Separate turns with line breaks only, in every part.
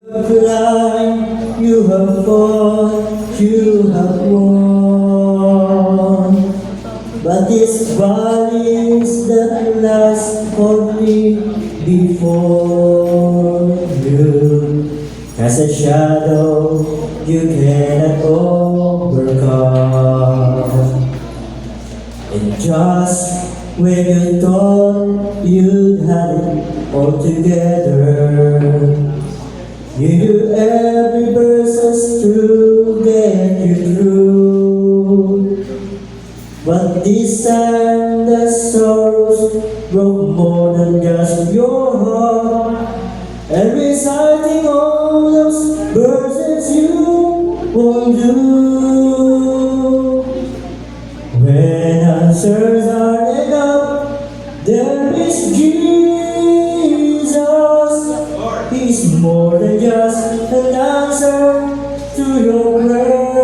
Blind, you have fought, you have won. But these valleys that last for me before you, as a shadow you cannot overcome. And just when you thought you'd had it all together, you knew every verse to get you through. But this time the sorrows broke more than just your heart, and reciting all those verses you won't do. When answers are enough, there is Jesus. He's more than just an answer to your prayer.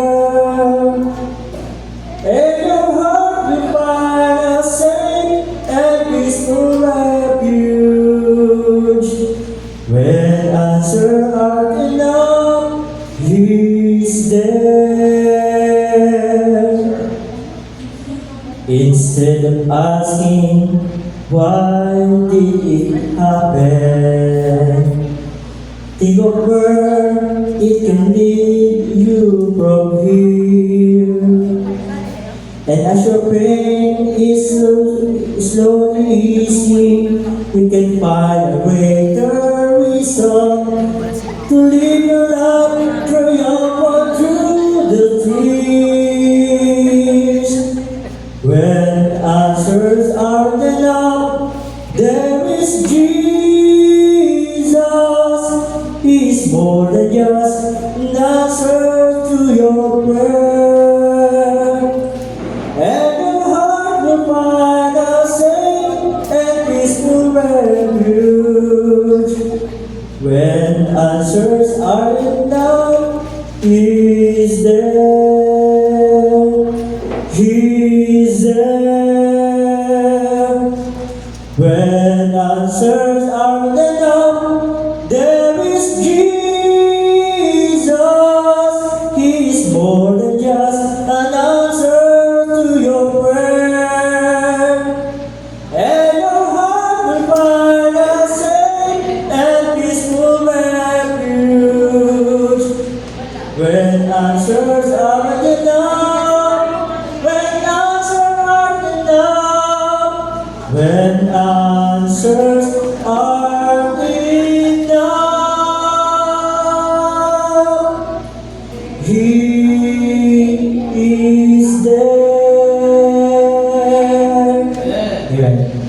And your heart will find a safe and peaceful refuge. When answers are enough, He's there. Instead of asking, why did it happen? Think of where it can lead you from here. And as your pain is slowly easing, we can find a greater reason to live your life triumphant through the trees. When answers are enough, there is Jesus. He's more than just an answer to your prayer. And your heart will find a safe and peaceful refuge. When answers are enough, He's there. He's there. When answers are enough, there is Jesus. He's more than just an answer to your prayer. And your heart will find a safe and peaceful refuge. When answers are enough, when answers are enough, when answers are enough, He is there. Amen.